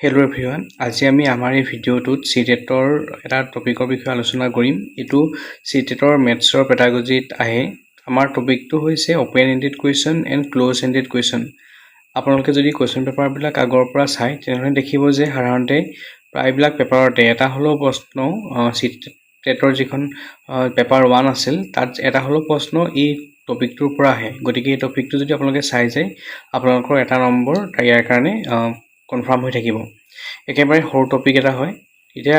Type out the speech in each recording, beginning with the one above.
Hello' everyone, আজি আমি আমাৰ এই ভিডিঅ'টোত চিটেটৰ এটা টপিকৰ বিষয়ে আলোচনা কৰিম। এইটো চিটেটৰ মেথছৰ পেডাগজিত আহে। আমাৰ টপিকটো হৈছে open ended question and close ended question. আপোনালোকে যদি কুৱেশ্যন পেপাৰবিলাক আগৰ পৰা চায় তেনেহ'লে দেখিব যে সাধাৰণতে প্ৰায়বিলাক পেপাৰতে এটা হ'লেও প্ৰশ্ন চিটেটৰ যিখন পেপাৰ 1 আছিল তাত এটা হ'লেও প্ৰশ্ন এই টপিকটোৰ পৰা আহে। গতিকে এই টপিকটো যদি আপোনালোকে চাই যায় আপোনালোকৰ এটা নম্বৰ ইয়াৰ কাৰণে কনফাৰ্ম হৈ থাকিব। একেবাৰে সৰু টপিক এটা হয়। এতিয়া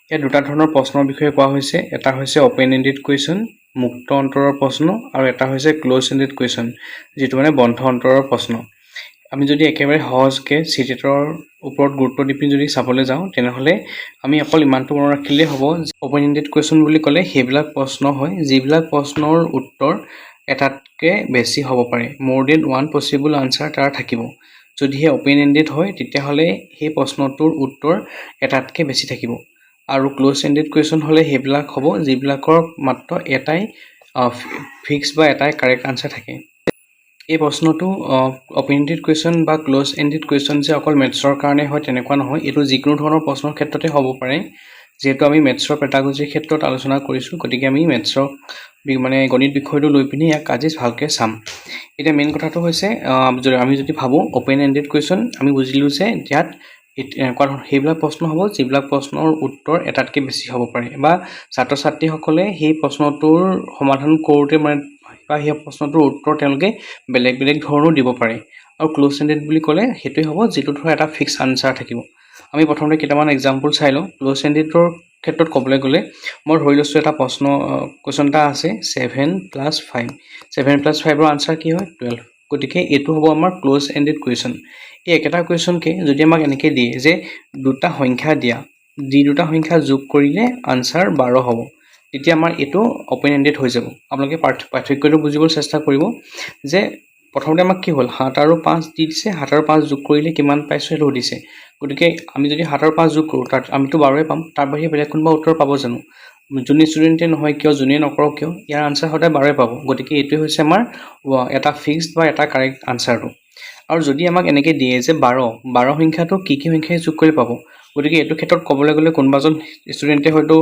ইয়াত দুটা ধৰণৰ প্ৰশ্নৰ বিষয়ে কোৱা হৈছে। এটা হৈছে অপেন এণ্ডেড কুৱেশ্যন, মুক্ত অন্তৰৰ প্ৰশ্ন, আৰু এটা হৈছে ক্ল'জ এণ্ডেড কুৱেশ্যন, যিটো মানে বন্ধ অন্তৰৰ প্ৰশ্ন। আমি যদি একেবাৰে সহজকৈ চিটেটৰ ওপৰত গুৰুত্ব দি পিনি যদি চাবলৈ যাওঁ তেনেহ'লে আমি অকল ইমানটো মনত ৰাখিলেই হ'ব যে অপেন এণ্ডেড কুৱেশ্যন বুলি ক'লে সেইবিলাক প্ৰশ্ন হয় যিবিলাক প্ৰশ্নৰ উত্তৰ এটাতকৈ বেছি হ'ব পাৰে। মোৰ দেন ওৱান পচিবল আনচাৰ তাৰ থাকিব। যদিহে অপেন এণ্ডেড হয় তেতিয়াহ'লে সেই প্ৰশ্নটোৰ উত্তৰ এটাতকৈ বেছি থাকিব। আৰু ক্ল'জ এণ্ডেড কুৱেশ্যন হ'লে সেইবিলাক হ'ব যিবিলাকৰ মাত্ৰ এটাই ফিক্স বা এটাই কাৰেক্ট আনচাৰ থাকে। এই প্ৰশ্নটো অপেন এণ্ডেড কুৱেশ্যন বা ক্ল'জ এণ্ডেড কুৱেশ্যন যে অকল মেথছৰ কাৰণে হয় তেনেকুৱা নহয়। এইটো যিকোনো ধৰণৰ প্ৰশ্নৰ ক্ষেত্ৰতে হ'ব পাৰে। যিহেতু আমি মেথছৰ পেডাগজিৰ ক্ষেত্ৰত আলোচনা কৰিছোঁ গতিকে আমি মেথছৰ গণিত বিষয়টো লৈ পিনি ইয়াক আজি ভালকৈ চাম। এতিয়া মেইন কথাটো হৈছে আমি যদি ভাবোঁ অপেন এণ্ডেড কুৱেশ্যন, আমি বুজিলোঁ যে ইয়াত এনেকুৱা সেইবিলাক প্ৰশ্ন হ'ব যিবিলাক প্ৰশ্নৰ উত্তৰ এটাতকৈ বেছি হ'ব পাৰে বা ছাত্ৰ ছাত্ৰীসকলে সেই প্ৰশ্নটোৰ সমাধান কৰোঁতে বা সেই প্ৰশ্নটোৰ উত্তৰ তেওঁলোকে বেলেগ বেলেগ ধৰণেও দিব পাৰে। আৰু ক্ল'জ এণ্ডেড বুলি ক'লে সেইটোৱে হ'ব যিটো ধৰ এটা ফিক্স আনচাৰ থাকিব। আমি প্ৰথমতে কেইটামান এক্সাম্পল চাই লওঁ। ক্ল'জ এণ্ডেডৰ ক্ষেত্ৰত ক'বলৈ গ'লে মই ধৰি লৈছোঁ এটা কুৱেশ্যন এটা আছে 7+5। 7+5ৰ আনচাৰ কি হয় 12। গতিকে এইটো হ'ব আমাৰ ক্ল'জ এণ্ডেড কুৱেশ্যন। এই একেটা কুৱেশ্যনকে যদি আমাক এনেকৈ দিয়ে যে দুটা সংখ্যা দিয়া, দুটা সংখ্যা যোগ কৰিলে আনচাৰ 12 হ'ব, তেতিয়া আমাৰ এইটো অপেন এণ্ডেড হৈ যাব। আপোনালোকে পাৰ্থক্যটো বুজিবলৈ চেষ্টা কৰিব যে প্ৰথমতে আমাক কি হ'ল 7 আৰু 5 দি দিছে, 7 আৰু 5 যোগ কৰিলে কিমান পাইছোঁ সেইটো সুধিছে। গতিকে আমি যদি 7 আৰু 5 যোগ কৰোঁ তাত আমিতো 12 পাম। তাৰ বাহিৰে বেলেগ কোনোবা উত্তৰ পাব জানো? যোনে ষ্টুডেণ্টে নহয় কিয়, যোনেই নকৰক কিয়, ইয়াৰ আনচাৰ সদায় 12 পাব। গতিকে এইটোৱে হৈছে আমাৰ এটা ফিক্সড বা এটা কাৰেক্ট আনচাৰটো। আৰু যদি আমাক এনেকৈ দিয়ে যে 12 সংখ্যাটো কি সংখ্যাই যোগ কৰি পাব, গতিকে এইটো ক্ষেত্ৰত ক'বলৈ গ'লে কোনোবাজন ষ্টুডেণ্টে হয়তো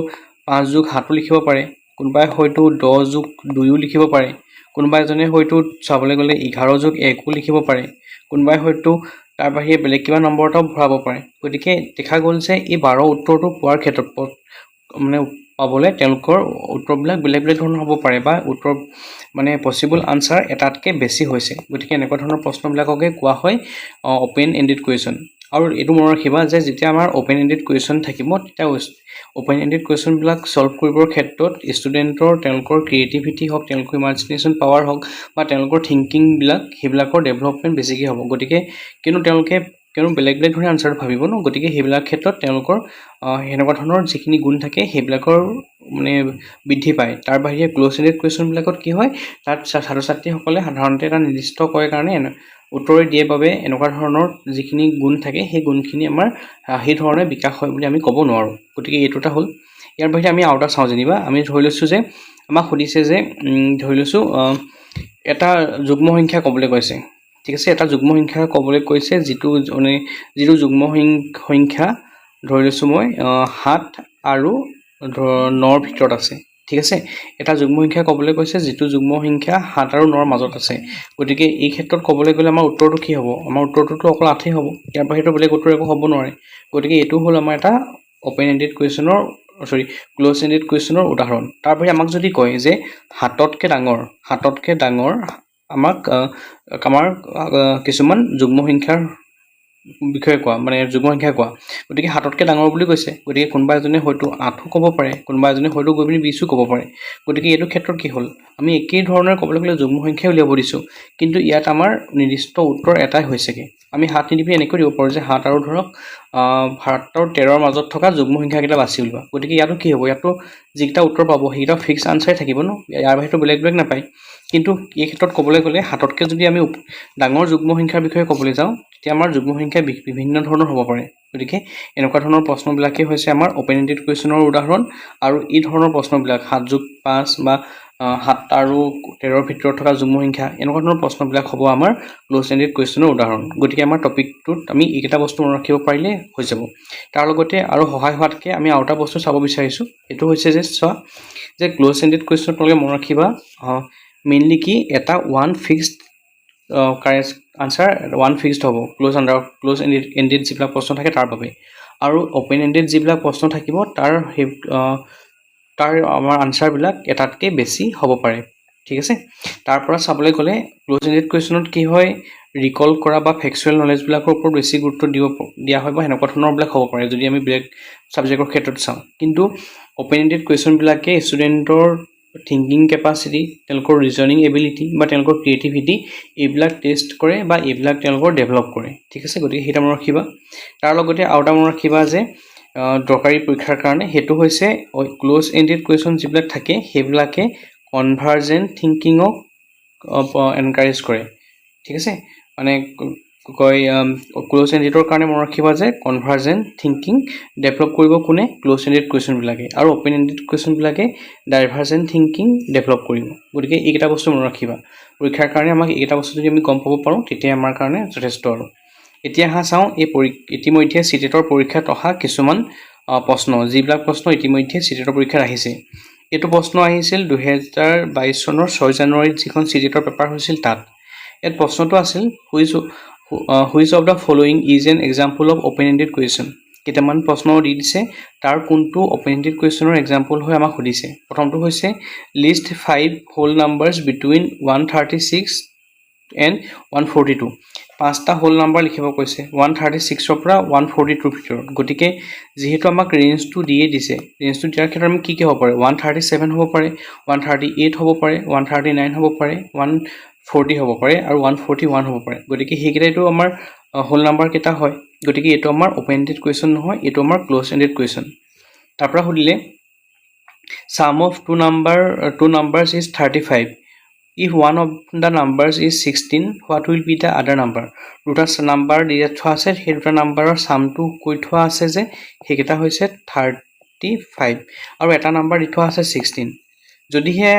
5+7ও লিখিব পাৰে, কোনোবাই হয়তো 10+2ও লিখিব পাৰে, কোনোবা এজনে হয়তো চাবলৈ গ'লে 11+1ও লিখিব পাৰে, কোনোবাই হয়তো তাৰ বাহিৰে বেলেগ কিবা নম্বৰ এটাও ভৰাব পাৰে। গতিকে দেখা গ'ল যে এই 12 উত্তৰটো পোৱাৰ ক্ষেত্ৰত পাবলৈ তেওঁলোকৰ উত্তৰবিলাক বেলেগ বেলেগ ধৰণৰ হ'ব পাৰে বা উত্তৰ পচিবল আনচাৰ এটাতকৈ বেছি হৈছে। গতিকে এনেকুৱা ধৰণৰ প্ৰশ্নবিলাককে কোৱা হয় অপেন এণ্ডেড কুৱেশ্যন। আৰু এইটো মনত ৰাখিবা যে যেতিয়া আমাৰ অপেন এণ্ডেড কুৱেশ্যন থাকিব তেতিয়া অপেন এণ্ডেড কুৱেশ্যনবিলাক ছল্ভ কৰিবৰ ক্ষেত্ৰত ষ্টুডেণ্টৰ তেওঁলোকৰ ক্ৰিয়েটিভিটি হওক, তেওঁলোকৰ ইমাজিনেশ্যন পাৱাৰ হওক বা তেওঁলোকৰ থিংকিংবিলাক সেইবিলাকৰ ডেভেলপমেণ্ট বেছিকৈ হ'ব। গতিকে তেওঁলোকে বেলেগ বেলেগ ধৰণে আনচাৰটো ভাবিব ন, গতিকে সেইবিলাক ক্ষেত্ৰত তেওঁলোকৰ সেনেকুৱা ধৰণৰ যিখিনি গুণ থাকে সেইবিলাকৰ বৃদ্ধি পায়। তাৰ বাহিৰে ক্ল'জ এণ্ডেড কুৱেশ্যনবিলাকত কি হয়, তাত ছাত্ৰ ছাত্ৰীসকলে সাধাৰণতে এটা নিৰ্দিষ্ট কৰে কাৰণে উত্তৰ দিয়ে বাবে এনেকুৱা ধৰণৰ যিখিনি গুণ থাকে সেই গুণখিনি আমাৰ সেই ধৰণে বিকাশ হয় বুলি আমি ক'ব নোৱাৰোঁ। গতিকে এইটো এটা হ'ল। ইয়াৰ বাহিৰে আমি আৰু এটা চাওঁ। যেনিবা আমি ধৰি লৈছোঁ যে আমাক সুধিছে যে ধৰি লৈছোঁ এটা যুগ্ম সংখ্যা ক'বলৈ কৈছে। ঠিক আছে, এটা যুগ্ম সংখ্যা ক'বলৈ কৈছে যিটো যুগ্ম সংখ্যা ধৰি লৈছোঁ মই 7 আৰু 9ৰ ভিতৰত আছে। ঠিক আছে, এটা যুগ্ম সংখ্যা ক'বলৈ কৈছে যিটো যুগ্ম সংখ্যা 7 আৰু 9ৰ মাজত আছে। গতিকে এই ক্ষেত্ৰত ক'বলৈ গ'লে আমাৰ উত্তৰটো কি হ'ব? আমাৰ উত্তৰটোতো অকল 8 হ'ব। ইয়াৰ বাহিৰে বেলেগ উত্তৰ একো হ'ব নোৱাৰে। গতিকে এইটো হ'ল আমাৰ এটা অপেন এণ্ডেড কুৱেশ্যনৰ ক্ল'জ এণ্ডেড কুৱেশ্যনৰ উদাহৰণ। তাৰ বাহিৰে আমাক যদি কয় যে 7তকৈ ডাঙৰ আমাৰ কিছুমান যুগ্ম সংখ্যাৰ বিষয়ে কোৱা, যুগ্ম সংখ্যা কোৱা। গতিকে 7তকৈ ডাঙৰ বুলি কৈছে, গতিকে কোনোবা এজনে হয়তো 8ও ক'ব পাৰে, কোনোবা এজনে হয়তো গৈ পিনি 20ও ক'ব পাৰে। গতিকে এইটো ক্ষেত্ৰত কি হ'ল, আমি একেই ধৰণৰ ক'বলৈ গ'লে যুগ্ম সংখ্যাই উলিয়াব দিছোঁ, কিন্তু ইয়াত আমাৰ নিৰ্দিষ্ট উত্তৰ এটাই হৈছেগৈ। আমি 7 নিদিপি এনেকৈ দিব পাৰোঁ যে 7 আৰু ধৰক 7 আৰু 13ৰ মাজত থকা যুগ্ম সংখ্যাকেইটা বাছি উলিওৱা। গতিকে ইয়াতো কি হ'ব, ইয়াতো যিকেইটা উত্তৰ পাব সেইকেইটা ফিক্স আনচাৰে থাকিব ন, ইয়াৰ বাহিৰেতো বেলেগ বেলেগ নাপায়। কিন্তু এই ক্ষেত্ৰত ক'বলৈ গ'লে 7তকৈ যদি আমি ডাঙৰ যুগ্ম সংখ্যাৰ বিষয়ে ক'বলৈ যাওঁ তেতিয়া আমাৰ যুগ্ম সংখ্যা বিভিন্ন ধৰণৰ হ'ব পাৰে। গতিকে এনেকুৱা ধৰণৰ প্ৰশ্নবিলাকেই হৈছে আমাৰ অপেন এণ্ডেড কুৱেশ্যনৰ উদাহৰণ। আৰু এই ধৰণৰ প্ৰশ্নবিলাক 7+5 বা 7 আৰু 13ৰ ভিতৰত থকা যুগ্ম সংখ্যা এনেকুৱা ধৰণৰ প্ৰশ্নবিলাক হ'ব আমাৰ ক্লোজ এণ্ডেড কুৱেশ্যনৰ উদাহৰণ গতিকে আমাৰ টপিকটোত আমি এইকেইটা বস্তু মনত ৰাখিব পাৰিলে হৈ যাব তাৰ লগতে আৰু সহায় হোৱাতকৈ আমি আৰু এটা বস্তু চাব বিচাৰিছোঁ এইটো হৈছে যে চোৱা যে ক্লোজ এণ্ডেড কুৱেশ্যন তোমালোকে মনত ৰাখিবা মেইনলি কি এটা one fixed correct answer one fixed হ'ব ক্লোজ এণ্ডেড যিবিলাক প্ৰশ্ন থাকে তাৰ বাবে আৰু অ'পেন এণ্ডেড যিবিলাক প্ৰশ্ন থাকিব তাৰ আমাৰ আনচাৰবিলাক এটাতকৈ বেছি হ'ব পাৰে ঠিক আছে তাৰ পৰা চাবলৈ গ'লে ক্লোজ এণ্ডেড কুৱেশ্যনত কি হয় ৰিকল কৰা বা ফেক্সুৱেল নলেজবিলাকৰ ওপৰত বেছি গুৰুত্ব দিয়া হয় বা সেনেকুৱা ধৰণৰবিলাক হ'ব পাৰে যদি আমি বেলেগ ছাবজেক্টৰ ক্ষেত্ৰত চাওঁ কিন্তু অ'পেন এণ্ডেড কুৱেশ্যনবিলাকে ষ্টুডেণ্টৰ থিংকিং কেপাচিটি তেওঁলোকৰ ৰিজনিং এবিলিটি বা তেওঁলোকৰ ক্ৰিয়েটিভিটি এইবিলাক টেষ্ট কৰে বা এইবিলাক তেওঁলোকৰ ডেভেলপ কৰে ঠিক আছে গতিকে সেইটা মনত ৰাখিবা তাৰ লগতে আৰু এটা মনত ৰাখিবা যে দৰকাৰী পৰীক্ষাৰ কাৰণে সেইটো হৈছে ক্লোজ এণ্ডেড কুৱেশ্যন যিবিলাক থাকে সেইবিলাকে কনভাৰ্জেণ্ট থিংকিঙক এনকাৰেজ কৰে ঠিক আছে মানে কয় ক্লোজ এণ্ডেডৰ কাৰণে মনত ৰাখিবা যে কনভাৰ্জেণ্ট থিংকিং ডেভেলপ কৰিব কোনে ক্লোজ এণ্ডেড কুৱেশ্যনবিলাকে আৰু open ended কুৱেশ্যনবিলাকে divergent thinking develop কৰিব গতিকে এইকেইটা বস্তু মনত ৰাখিবা পৰীক্ষাৰ কাৰণে আমাক এইকেইটা বস্তু যদি আমি গম পাব পাৰোঁ তেতিয়া আমাৰ কাৰণে যথেষ্ট আৰু এতিয়া চাওঁ এই ইতিমধ্যে চিটেটৰ পৰীক্ষাত অহা কিছুমান প্ৰশ্ন যিবিলাক প্ৰশ্ন ইতিমধ্যে চিটেটৰ পৰীক্ষাত আহিছে এইটো প্ৰশ্ন আহিছিল 2022 চনৰ 6 জানুৱাৰীত যিখন চিটেটৰ পেপাৰ হৈছিল তাত ইয়াত প্ৰশ্নটো আছিল which of the following is an example of open ended question কেইটামান প্ৰশ্ন দি দিছে তাৰ কোনটো অ'পেন এণ্ডেড কুৱেশ্যনৰ এক্সাম্পল হৈ আমাক সুধিছে প্ৰথমটো হৈছে list 5 whole numbers between 136 and 142 5টা হোল নাম্বাৰ লিখিব কৈছে 136ৰ পৰা 142ৰ ভিতৰত গতিকে যিহেতু আমাক ৰেঞ্জটো দিয়ে দিছে ৰেঞ্জটো দিয়াৰ ক্ষেত্ৰত আমি কি হ'ব পাৰে 137 হ'ব পাৰে 138 হ'ব পাৰে 139 হ'ব পাৰে 140 হ'ব পাৰে আৰু 141 হ'ব পাৰে গতিকে সেইকেইটাইতো আমাৰ হোল নাম্বাৰ কেইটা হয় গতিকে এইটো আমাৰ অ'পেন এণ্ডেড কুৱেশ্যন নহয় এইটো আমাৰ ক্লোজ এণ্ডেড কুৱেশ্যন তাৰ পৰা সুধিলে sum of two numbers is 35 if one of the numbers is 16 what will be the other number দুটা নাম্বাৰ দিয়া থোৱা আছে সেই দুটা নাম্বাৰৰ সামটো কৈ থোৱা আছে যে সেইকেইটা হৈছে 35 আৰু এটা নাম্বাৰ দি থোৱা আছে 16 যদিহে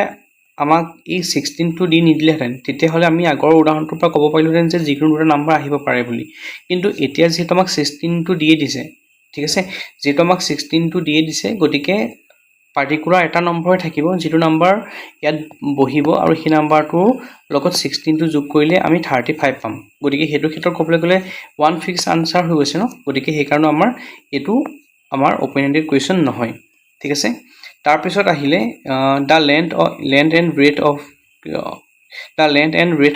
আমাক এই 16টো দি নিদিলেহেঁতেন তেতিয়াহ'লে আমি আগৰ উদাহৰণটোৰ পৰা ক'ব পাৰিলোহেঁতেন যে যিকোনো দুটা নাম্বাৰ আহিব পাৰে বুলি কিন্তু এতিয়া যিহেতু আমাক 16টো দিয়ে দিছে ঠিক আছে যিহেতু আমাক 16টো দিয়ে দিছে গতিকে পাৰ্টিকুলাৰ এটা নম্বৰে থাকিব যিটো নাম্বাৰ ইয়াত বহিব আৰু সেই নাম্বাৰটোৰ লগত 16টো যোগ কৰিলে আমি 35 পাম গতিকে সেইটো ক্ষেত্ৰত ক'বলৈ গ'লে ওৱান ফিক্স আনচাৰ হৈ গৈছে ন গতিকে সেইকাৰণে আমাৰ এইটো আমাৰ অ'পেন এণ্ডেড কুৱেশ্যন নহয় ঠিক আছে তাৰপিছত আহিলে the length and breadth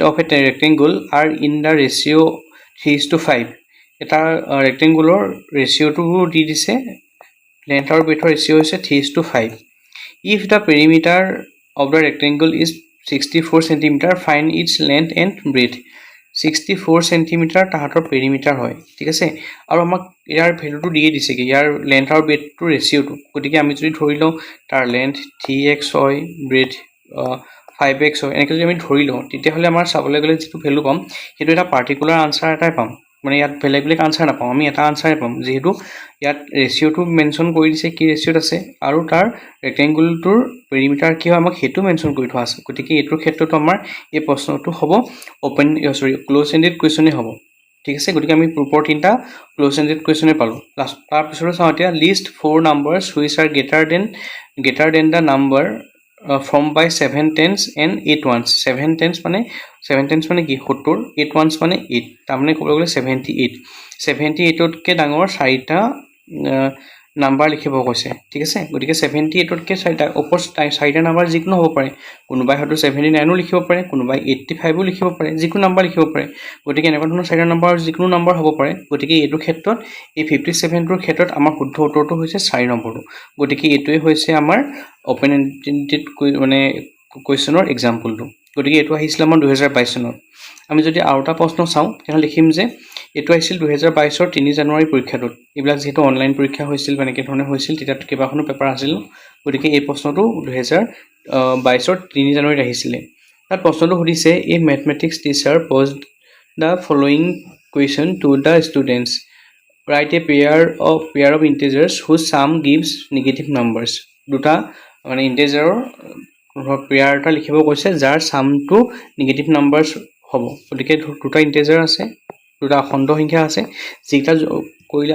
of a rectangle are in the ratio' 3:5 এটা ৰেক্টেংগুলৰ ৰেচিঅ'টো দি দিছে লেন্থ আৰু ব্ৰেথৰ ৰেচিঅ' হৈছে 3:5 if the perimeter of the rectangle is 64 cm find its length and breadth 64 cm তাহাঁতৰ পেৰিমিটাৰ হয় ঠিক আছে আৰু আমাক ইয়াৰ ভ্যালুটো দিয়ে দিছে কি ইয়াৰ লেন্থ আৰু ব্ৰেথটো ৰেচিঅ'টো গতিকে আমি যদি ধৰি লওঁ তাৰ লেন্থ 3x হয় ব্ৰেথ 5x হয় এনেকৈ যদি আমি ধৰি লওঁ তেতিয়াহ'লে আমাৰ চাবলৈ গ'লে যিটো ভ্যালু পাম সেইটো এটা পাৰ্টিকুলাৰ আনচাৰ এটাই পাম মানে ইয়াত বেলেগ আনচাৰ নাপাওঁ আমি এটা আনচাৰে পাম যিহেতু ইয়াত ৰেচিঅ'টো মেনশ্যন কৰি দিছে কি ৰেচিঅ'ত আছে আৰু তাৰ ৰেক্টেংগুলটোৰ পেৰিমিটাৰ কি হয় আমাক সেইটো মেনশ্যন কৰি থোৱা আছে গতিকে এইটোৰ ক্ষেত্ৰতো আমাৰ এই প্ৰশ্নটো হ'ব ক্লোজ এণ্ডেড কুৱেশ্যনেই হ'ব ঠিক আছে গতিকে আমি ওপৰ তিনিটা ক্লোজ এণ্ডেড কুৱেশ্যনে পালোঁ তাৰপিছতো চাওঁ এতিয়া list 4 numbers which are greater than the number form by 7 10s and 8 ones 7 10s মানে 7 10s মানে কি 70 8 ones মানে 8 তাৰমানে ক'বলৈ গ'লে 78তকৈ ডাঙৰ 4টা নাম্বাৰ লিখিব কৈছে ঠিক আছে গতিকে 78তকৈ 4টা নাম্বাৰ যিকোনো হ'ব পাৰে কোনোবাই হয়তো 79ও লিখিব পাৰে কোনোবাই 85ও লিখিব পাৰে যিকোনো নাম্বাৰ লিখিব পাৰে গতিকে এনেকুৱা ধৰণৰ 4টা নাম্বাৰ যিকোনো নাম্বাৰ হ'ব পাৰে গতিকে এইটো ক্ষেত্ৰত এই 57টোৰ ক্ষেত্ৰত আমাৰ শুদ্ধ উত্তৰটো হৈছে 4 নম্বৰটো গতিকে এইটোৱে হৈছে আমাৰ অ'পেন এণ্ডেড মানে কুৱেশ্যনৰ এক্সাম্পলটো গতিকে এইটো আহিছিল আমাৰ 2022 চনত আমি যদি আৰু এটা প্ৰশ্ন চাওঁ তেতিয়াহ'লে লিখিম যে এইটো আহিছিল 2022 3 জানুৱাৰী পৰীক্ষাটোত এইবিলাক যিহেতু অনলাইন পৰীক্ষা হৈছিল বা এনেকৈ ধৰণে হৈছিল তেতিয়া কেইবাখনো পেপাৰ আছিল গতিকে এই প্ৰশ্নটো 2022 3 জানুৱাৰীত আহিছিলে তাত প্ৰশ্নটো সুধিছে a mathematics teacher posed the following question to the students write a pair of integers whose sum gives negative numbers দুটা মানে ইন্টিজাৰৰ পেয়াৰ এটা লিখিব কৈছে যাৰ সামটো নিগেটিভ নাম্বাৰছ হ'ব গতিকে দুটা ইন্টিজাৰ আছে দুটা অখণ্ড সংখ্যা আছে যিটা কৰিলে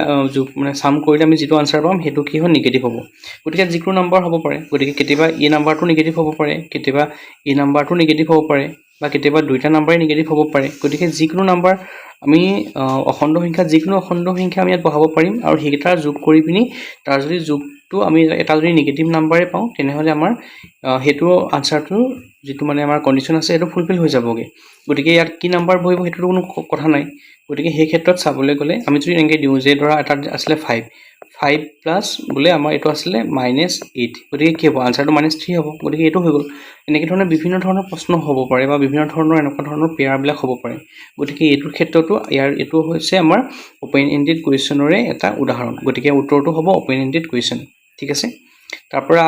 মানে সাম কৰিলে আমি যেটো আনসাৰ পাম হেতু কি হয় নিগেটিভ হ'ব গতিকে যিকোনো নাম্বাৰ হ'ব পাৰে গতিকে কেতিয়াবা এই নাম্বাৰটো নিগেটিভ হ'ব পাৰে কেতিয়াবা এই নাম্বাৰটো নিগেটিভ হ'ব পাৰে বা কেতিয়াবা দুইটা নাম্বাৰে নিগেটিভ হ'ব পাৰে গতিকে যিকোনো নাম্বাৰ আমি অখণ্ড সংখ্যা যিকোনো অখণ্ড সংখ্যা আমি ইয়াত বহাব পাৰিম আৰু হেইটা যোগ কৰি পিনি তাৰ যদি যোগটো আমি এটা যদি নিগেটিভ নাম্বাৰে পাওঁ তেনেহলে আমাৰ হেতু আনসাৰটো যেটো মানে আমাৰ কন্ডিশন আছে এটো ফুলফিল হৈ যাবগে গতিকে ইয়াত কি নাম্বাৰ বহিব হেতুটো কোনো কথা নাই গতিকে সেই ক্ষেত্ৰত চাবলৈ গলে আমি যদি এনেকৈ দিওঁ যে ধৰা এটা আসলে 5 প্লাস বলে আমাৰ এটো আসলে -8 গতিকে কি হ'ব আনসাৰটো -3 হ'ব গতিকে এটো হৈ গ'ল এনেকৈ ধৰণৰ বিভিন্ন ধৰণৰ প্ৰশ্ন হ'ব পাৰে বা বিভিন্ন ধৰণৰ এনেকুৱা ধৰণৰ পেয়াৰ বিলাক হ'ব পাৰে গতিকে এটোৰ ক্ষেত্ৰটো ইয়াৰ এটো হৈছে আমাৰ ওপেন এন্ডেড কোৱেশ্চনৰে এটা উদাহৰণ গতিকে উত্তৰটো হ'ব ওপেন এন্ডেড কোৱেশ্চন ঠিক আছে তাৰপৰা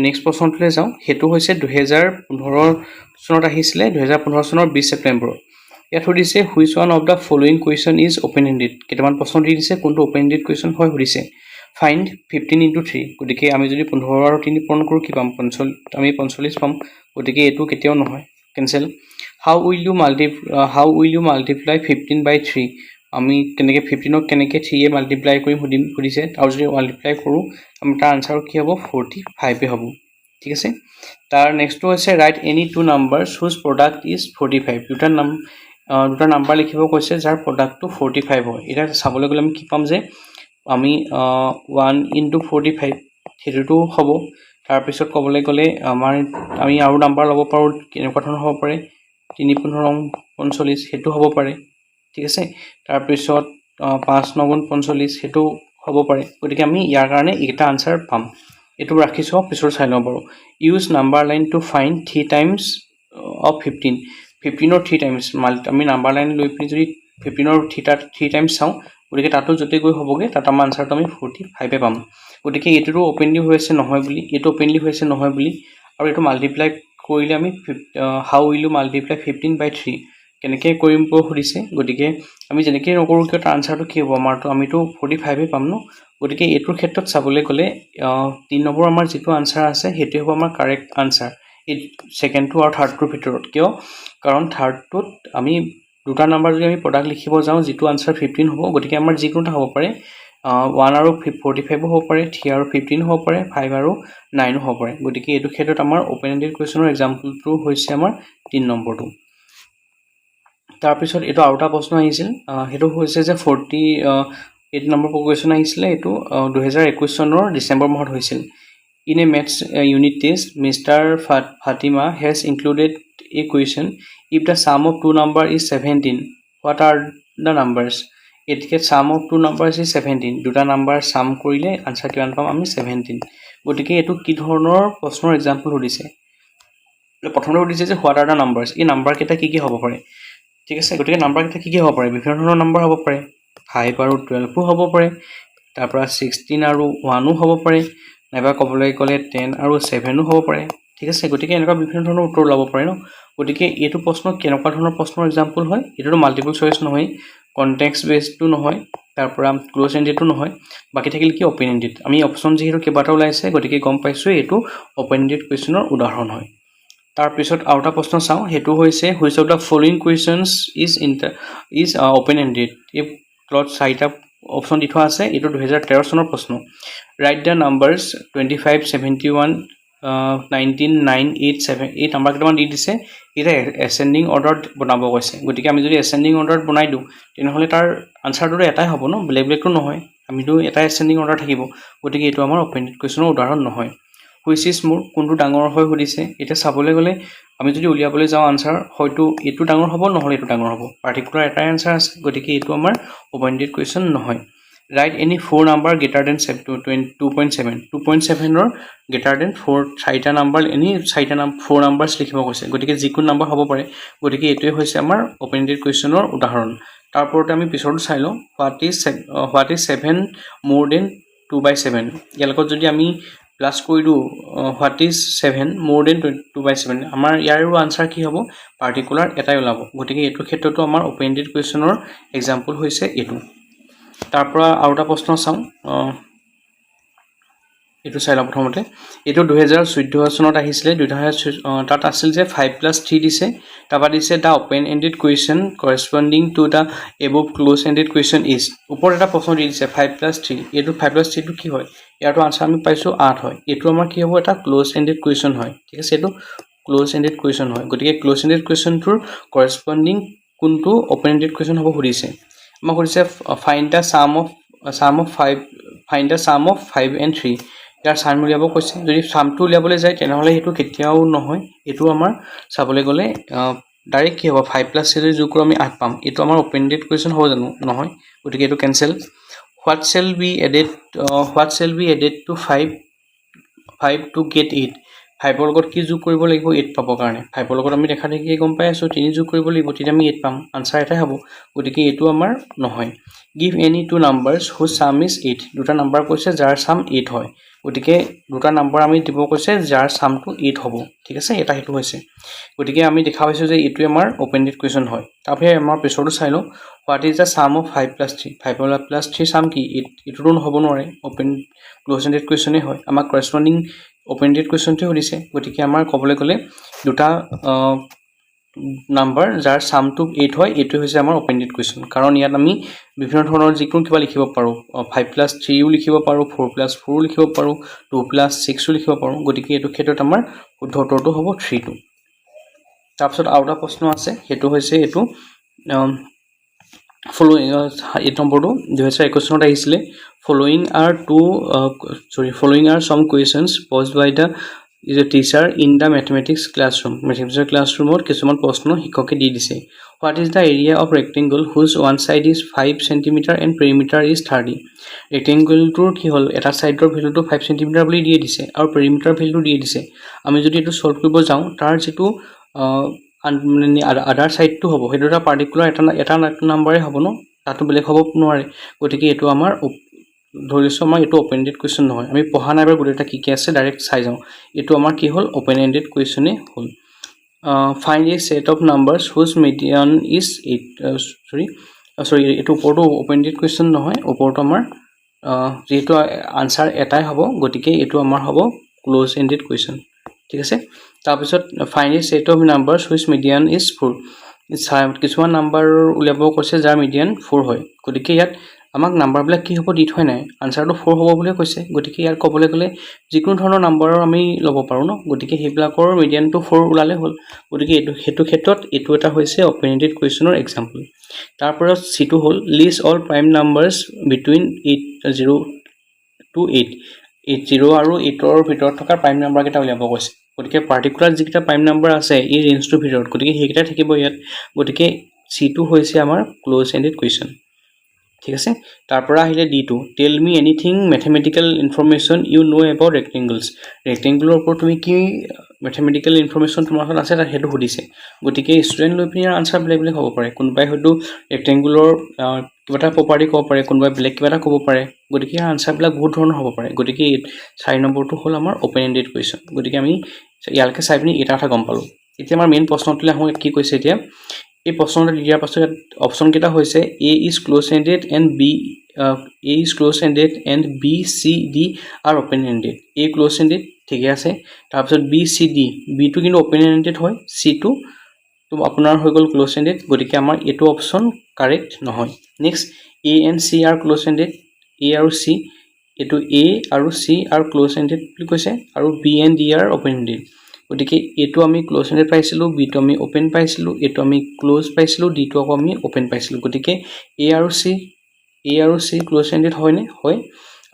নেক্সট প্ৰশ্নটোলৈ যাওঁ হেতু হৈছে 2015 চনত আহিছিলে 2015 চনৰ 20 ছেপ্টেম্বৰ ইয়াত সুধিছে which one of the following question is open ended কেইটামান প্ৰশ্ন দি দিছে কোনটো ওপেন এন্ডেড কুৱেশ্যন হয় সুধিছে ফাইন্ড 15 into 3 গতিকে আমি যদি 15 আৰু 3 পূৰণ কৰো কি পাম 45 আমি 45 পাম গতিকে এটো কেতিয়াও নহয় cancel how will you multiply 15 by 3 আমি কেনেকৈ 15 ক কেনেকৈ 3 এ মাল্টিপ্লাই কৰিম সুধিছে আৰু যদি মাল্টিপ্লাই কৰো আমি তাৰ আনসাৰ কি হ'ব 45 এ হ'ব ঠিক আছে তাৰ নেক্সটটো হৈছে ৰাইট এনি টু নাম্বাৰছ হুজ প্ৰডাক্ট ইজ 45 দুটা নাম্বাৰ লিখিব কৈছে যাৰ প্ৰডাক্টটো 45 হয় এটা চাবলৈ গ'লে আমি কি পাম যে আমি 1 into 45 হেতুটো হ'ব তাৰ পিছত ক'বলৈ গ'লে আমি আৰু নাম্বাৰ ল'ব পাৰো কেনেকুৱা ধৰণৰ হ'ব পাৰে 3 15 45 হেতু হ'ব পাৰে ঠিক আছে তাৰ পিছত 5 9 45 হেতু হ'ব পাৰে গতিকে আমি ইয়াৰ কাৰণে এটা আনসাৰ পাম এটো ৰাখিছো পিছৰ চাই লওঁ বাৰু use number line to find 3 times of 15 15 ৰ 3 টাইমছ আমি নাম্বাৰ লাইন লৈ পিনি যদি 15 ৰ 3 টাইমছ চাওঁ গতিকে তাতো যতে গৈ হ'বগে তাত আমাৰ আনসাৰটো আমি 45 এ পাম গতিকে এটোটো ওপেনলি হৈছে নহয় বুলি এটো ওপেনলি হৈছে নহয় বুলি আৰু এটো মাল্টিপ্লাই কৰিলে আমি হাউ উইল ইউ মাল্টিপ্লাই 15 by 3 কেনেকৈ কৰিম সুধিছে গতিকে আমি যেনেকৈ নকৰো কিয় তাৰ আনসাৰটো কি হ'ব আমাৰটো আমিটো 45 এ পাম ন গতিকে এটোৰ ক্ষেত্ৰত চাবলৈ গ'লে 3 নম্বৰ আমাৰ যেটো আনসাৰ আছে হেতু হ'ব আমাৰ কাৰেক্ট আনসাৰ এই সেকেন্ডটো আৰু থাৰ্ডটোৰ ভিতৰত কিয় কাৰণ থাৰ্ডটোত আমি দুটা নাম্বাৰ যদি আমি প্ৰডাক্ট লিখিব যাওঁ যেটো আনসাৰ 15 হ'ব গতিকে আমাৰ যিকোনোটা হ'ব পাৰে 1 আৰু 45 হ'ব পাৰে 3 আৰু 15 হ'ব পাৰে 5 আৰু 9 হ'ব পাৰে গতিকে এটো ক্ষেত্ৰত আমাৰ ওপেন এন্ডেড কুৱেশ্যনৰ এক্সাম্পলটো হৈছে আমাৰ 3 নম্বৰটো তাৰ পিছত এটো আৰু এটা প্ৰশ্ন আহিছিল হেতু হৈছে যে 48 নম্বৰ কুৱেশ্যন আহিছিলে এটো 2021 চনৰ ডিসেম্বৰ মাহত হৈছিল In a maths unit test, Mr. Fatima has included a question. If the sum of two numbers is 17, what are the numbers? এটিকে sum of two numbers is 17. দুটা নাম্বাৰ sum কৰিলে answer কিমান পাম আমি 17. গতিকে এটো কি ধৰণৰ প্ৰশ্নৰ এক্সাম্পল সুধিছে প্ৰথমতে সুধিছে যে what are the numbers? এই নাম্বাৰ কেইটা কি হ'ব পাৰে ঠিক আছে গতিকে নাম্বাৰ কেইটা কি হ'ব পাৰে বিভিন্ন ধৰণৰ নাম্বাৰ হ'ব পাৰে 5 আৰু 12 হ'ব পাৰে তাৰ পৰা 16 আৰু 1 হ'ব পাৰে নাইবা ক'বলৈ গ'লে 10 আৰু 7 হ'ব পাৰে ঠিক আছে গতিকে এনেকুৱা বিভিন্ন ধৰণৰ উত্তৰ ল'ব পাৰে ন গতিকে এটো প্ৰশ্ন কেনেকুৱা ধৰণৰ প্ৰশ্নৰ এক্সাম্পল হয় এটো মাল্টিপল চয়েস নহয় কনটেক্সট বেসডটো নহয় তাৰ পৰা ক্লোজ এন্ডেডটো নহয় বাকি থাকিল কি ওপেন এন্ডেড আমি অপচন যেহেতু কেইবাটা ওলাইছে গতিকে গম পাইছো এটো ওপেন এন্ডেড কুৱেশ্যনৰ উদাহৰণ হয় তাৰ পিছত আৰু এটা প্ৰশ্ন চাওঁ হেতু হৈছে which of the following questions is open ended এই ক্লজ চাৰিটা অপচন দি থোৱা আছে এটো 2013 চনৰ প্ৰশ্ন ৰাইট দা নাম্বাৰছ 25 71 19 9 8 7 এই নাম্বাৰ কেইটামান দি দিছে এটা এসেন্ডিং অৰ্ডাৰত বনাব কৈছে গতিকে আমি যদি এসেন্ডিং অৰ্ডাৰত বনাই দিওঁ তেনেহলে তাৰ আনসাৰটো এটাই হ'ব ন বেলেগটো নহয় আমিটো এটা এসেন্ডিং অৰ্ডাৰ থাকিব গতিকে এটো আমাৰ ওপেন এন্ডেড কুৱেশ্যনৰ উদাহৰণ নহয় হুইচ ইজ মোৰ কোনটো ডাঙৰ হয় সুধিছে এটা চাবলৈ গ'লে আমি যদি উলিয়াবলৈ যাওঁ আনসাৰ হয়তো এটো ডাঙৰ হ'ব নহলে এটো ডাঙৰ হ'ব পাৰ্টিকুলাৰ এটাই আনসাৰ আছে গতিকে এটো আমাৰ ওপেন এন্ডেড কুৱেশ্যন নহয় Write any 4 number greater than 2.7 2.7 greater than 4 চাৰিটা নাম্বাৰ এনি চাৰিটা 4 নাম্বাৰছ লিখিব কৈছে গতিকে যিকোনো নাম্বাৰ হ'ব পাৰে গতিকে এটোই হৈছে আমাৰ ওপেন এন্ডেড কুৱেশ্যনৰ উদাহৰণ তাৰ ওপৰত আমি পিছৰটো চাই লওঁ what is 7 more than 2/7 ইয়াৰ লগত যদি আমি প্লাস কৰি দিওঁ what is 7 more than 2/7 আমাৰ ইয়াৰো আনসাৰ কি হ'ব পাৰ্টিকুলাৰ এটাই ওলাব গতিকে এটো ক্ষেত্ৰটো আমাৰ ওপেন এন্ডেড কুৱেশ্যনৰ এক্সাম্পল হৈছে এটো তাৰ পৰা আৰু এটা প্ৰশ্ন চাওঁ এইটো চাই লওঁ প্ৰথমতে এইটো 2014 চনত আহিছিলে তাত আছিল যে 5+3 দিছে তাৰপৰা দিছে the open ended question corresponding to the above closed ended question is ওপৰত এটা প্ৰশ্ন দি দিছে 5+3 এইটো 5+3 টো কি হয় ইয়াৰটো আনচাৰ আমি পাইছোঁ 8 হয় এইটো আমাৰ কি হ'ব এটা ক্ল'জ এণ্ডেড কুৱেশ্যন হয় ঠিক আছে এইটো ক্ল'জ এণ্ডেড কুৱেশ্যন হয় গতিকে ক্ল'জ এণ্ডেড কুৱেশ্যনটোৰ কৰেছপণ্ডিং কোনটো অপেন এণ্ডেড কুৱেশ্যন হ'ব সুধিছে আমাক সুধিছে find the sum of 5 and 3 ইয়াৰ চাম উলিয়াব কৈছে যদি চামটো উলিয়াবলৈ যায় তেনেহ'লে সেইটো কেতিয়াও নহয় এইটো আমাৰ চাবলৈ গ'লে ডাইৰেক্ট কি হ'ব 5+3 যোগ কৰি আমি 8 পাম এইটো আমাৰ অপেন এণ্ডেড কুৱেশ্যন হ'ব জানো নহয় গতিকে এইটো cancel what shall be added to 5 to get 8 5 ৰ লগত কি যোগ কৰিব লাগিব 8 পাবৰ কাৰণে 5 ৰ লগত আমি দেখা দেখি গম পাই আছোঁ 3 যোগ কৰিব লাগিব তেতিয়া আমি 8 পাম আনসাৰ এটাই হ'ব গতিকে এইটো আমাৰ নহয় give any two numbers whose sum is 8 দুটা নাম্বাৰ কৈছে যাৰ sum 8 হয় গতিকে দুটা নাম্বাৰ আমি দিব কৈছে যাৰ sumটো 8 হ'ব ঠিক আছে এটা হেতু হৈছে গতিকে আমি দেখা পাইছো যে এইটো আমাৰ ওপেন এণ্ডেড কুৱেশ্যন হয় তাৰপৰা আমাৰ পিছৰটো চাই লওঁ what is the sum of 5+3 5+3 sum কি এইটোতো নহ'ব নোৱাৰে ওপেন ক্লোজ এণ্ডেড কুৱেশ্যনে হয় আমাক কৰেছপণ্ডিং ওপেন এণ্ডেড কুৱেশ্যনটো সুধিছে গতিকে আমাৰ ক'বলৈ গ'লে দুটা নাম্বাৰ যাৰ সামটো 8 হয় এইটো হৈছে আমাৰ ওপেন এণ্ডেড কুৱেশ্যন কাৰণ ইয়াত আমি বিভিন্ন ধৰণৰ যিকোনো কিবা লিখিব পাৰোঁ 5+3 লিখিব পাৰোঁ 4+4 লিখিব পাৰোঁ 2+6 লিখিব পাৰোঁ গতিকে এইটো ক্ষেত্ৰত আমাৰ শুদ্ধ উত্তৰটো হ'ব 3 টো তাৰপিছত আৰু এটা প্ৰশ্ন আছে সেইটো হৈছে এইটো following 8 নম্বৰটো 2021 চনত আহিছিলে following are some questions posed by the teacher in the mathematics classroomত কিছুমান প্ৰশ্ন শিক্ষকে দি দিছে what is the area of rectangle whose one side is 5 cm and perimeter is 30 rectangle-টোৰ কি হ'ল এটা সাইডৰ ভ্যালুটো 5 cm বুলি দিয়ে দিছে আৰু perimeter ভ্যালুটো দিয়ে দিছে আমি যদি এটো সলভ কৰিব যাওঁ তাৰ যেটো আদাৰ সাইডটো হ'ব হেটো এটা পাৰ্টিকুলাৰ এটা নাম্বাৰে হ'ব ন তাতো বেলেগ হ'ব নোৱাৰে গতিকে এটো আমাৰ ধৰিছো আমাৰ এটো ওপেন এণ্ডেড কুৱেশ্যন নহয় আমি পঢ়া নাই বাৰু গোটেইটা কি আছে ডাইৰেক্ট চাই যাওঁ এটো আমাৰ কি হ'ল ওপেন এণ্ডেড কুৱেশ্যনে হ'ল find a set of numbers whose median is 8 sorry এটো ওপৰটো ওপেন এণ্ডেড কুৱেশ্যন নহয় ওপৰটো আমাৰ যেটো আনসাৰ এটাই হ'ব গতিকে এটো আমাৰ হ'ব ক্লোজ এণ্ডেড কুৱেশ্যন ঠিক আছে তাৰপিছত find a set of numbers whose median is 4 কিছুমান নাম্বাৰ উলিয়াব কৈছে যাৰ মিডিয়ান 4 হয় গতিকে ইয়াত আমাক নাম্বাৰবিলাক কি হ'ব দি থৈ নাই আনসাৰটো 4 হ'ব বুলি কৈছে গতিকে ইয়াৰ ক'বলৈ গ'লে যিকোনো ধৰণৰ নাম্বাৰৰ আমি ল'ব পাৰোঁ ন গতিকে হেবিলাকৰ মিডিয়ানটো 4 ওলালে হ'ল গতিকে হেতু ক্ষেত্ৰত এটো এটা হৈছে ওপেন এণ্ডেড কুৱেশ্যনৰ এক্সাম্পল তাৰপৰা সিটো হ'ল list all prime numbers between 0 to 8 0 আৰু 8 ৰ ভিতৰত থকা প্ৰাইম নাম্বাৰ কেইটা উলিয়াব কৈছে গতিকে পাৰ্টিকুলাৰ যিকেইটা প্ৰাইম নাম্বাৰ আছে এই ৰেঞ্জটোৰ ভিতৰত গতিকে সেইকেইটা থাকিব ইয়াত গতিকে সিটো হৈছে আমাৰ ক্লোজ এণ্ডেড কুৱেশ্যন ঠিক আছে তাৰপৰা আহিলে ডি2 tell me anything mathematical information you know about rectangles ৰেক্টেংগুলৰ ওপৰত তুমি কি ম্যাথমেটিক্যাল ইনফৰমেশন তোমাৰ হাতত আছে তাৰ হেতু সুধিছে গতিকে ষ্টুডেন্ট লৈ পিনে আনসাৰ বেলেগ হ'ব পাৰে কোনবাই হয়তো ৰেক্টেংগুলৰ কিবা এটা প্ৰপাৰ্টি ক'ব পাৰে কোনবাই বেলেগ কিবা এটা ক'ব পাৰে গতিকে আনসাৰবিলাক বহুত ধৰণৰ হ'ব পাৰে গতিকে 4 নম্বৰটো হ'ল আমাৰ ওপেন এণ্ডেড কুৱেশ্যন গতিকে আমি ইয়ালকে চাই পিনে এটা কথা গম পালো এতিয়া আমাৰ মেইন প্ৰশ্নটোলৈ আহোঁ কি কৈছে এতিয়া এই প্ৰশ্নটো দিয়াৰ পাছত অপচন কেইটা হৈছে a is close ended and b a is close ended and b c d are open ended a close ended ঠিকই আছে তাৰপিছত b c d b টো কিন্তু open ended হয় c টো তো আপোনাৰ হৈ গল close ended গতিকে আমাৰ এটো অপচন কাৰেক্ট নহয় next a and c are close ended a আৰু c এটো a আৰু c are close ended বুলি কৈছে আৰু b and d are open ended গতিকে এটো আমি ক্লোজ এণ্ডেড পাইছিলো বি টো আমি ওপেন পাইছিলো এটো আমি ক্লোজ পাইছিলো ডি টো আমি ওপেন পাইছিলো গতিকে এ আৰু সি ক্লোজ এণ্ডেড হয় নে হয়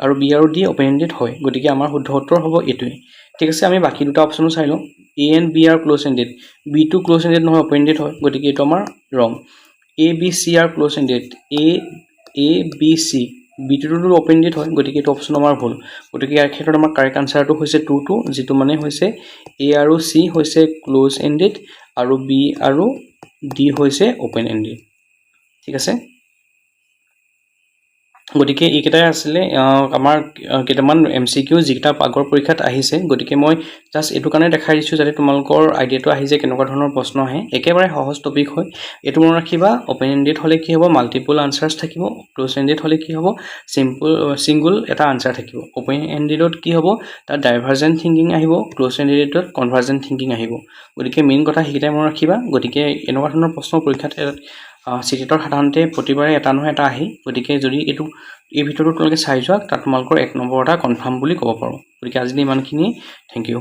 আৰু বি আৰু ডি ওপেন এণ্ডেড হয় গতিকে আমাৰ শুদ্ধ উত্তৰ হ'ব এটোই ঠিক আছে আমি বাকি দুটা অপচনো চাই লওঁ A and B are close ended B টো ক্লোজ এণ্ডেড নহয় ওপেন এণ্ডেড হয় গতিকে এটো আমাৰ ৰং A B C are close ended A B C B টো ওপেন এণ্ডেড হয় গতিকে এটো অপচন আমাৰ ভুল গতিকে ইয়াৰ ক্ষেত্ৰত আমাৰ কাৰেক্ট আনসাৰটো হৈছে 2 যেটো মানে হৈছে A আৰু C হৈছে ক্লোজ এণ্ডেড আৰু B আৰু D হৈছে ওপেন এণ্ডেড ঠিক আছে গতিকে এইকেইটাই আছিলে আমাৰ কেইটামান MCQ যিকেইটা আগৰ পৰীক্ষাত আহিছে গতিকে মই জাষ্ট এইটো কাৰণে দেখাই দিছোঁ যাতে তোমালোকৰ আইডিয়াটো আহি যায় কেনেকুৱা ধৰণৰ প্ৰশ্ন আহে একেবাৰে সহজ টপিক হয় এইটো মনত ৰাখিবা অপেন এণ্ডেড হ'লে কি হ'ব মাল্টিপল আনচাৰ্ছ থাকিব ক্লোজ এণ্ডেড হ'লে কি হ'ব ছিংগুল এটা আনচাৰ থাকিব অপেন এণ্ডেডত কি হ'ব তাত ডাইভাৰ্জেণ্ট থিংকিং আহিব ক্লোজ এণ্ডেডত কনভাৰ্জেণ্ট থিংকিং আহিব গতিকে মেইন কথা সেইকেইটাই মনত ৰাখিবা গতিকে এনেকুৱা ধৰণৰ প্ৰশ্ন পৰীক্ষাত চিটেটৰ সাধাৰণতে প্ৰতিবাৰে এটা নহয় এটা আহি গতিকে যদি এই ভিডিঅ'টো তোমালোকে চাই যোৱা তাত তোমালোকৰ 1 নম্বৰ এটা কনফাৰ্ম বুলি ক'ব পাৰোঁ গতিকে আজি ইমানখিনি থেংক ইউ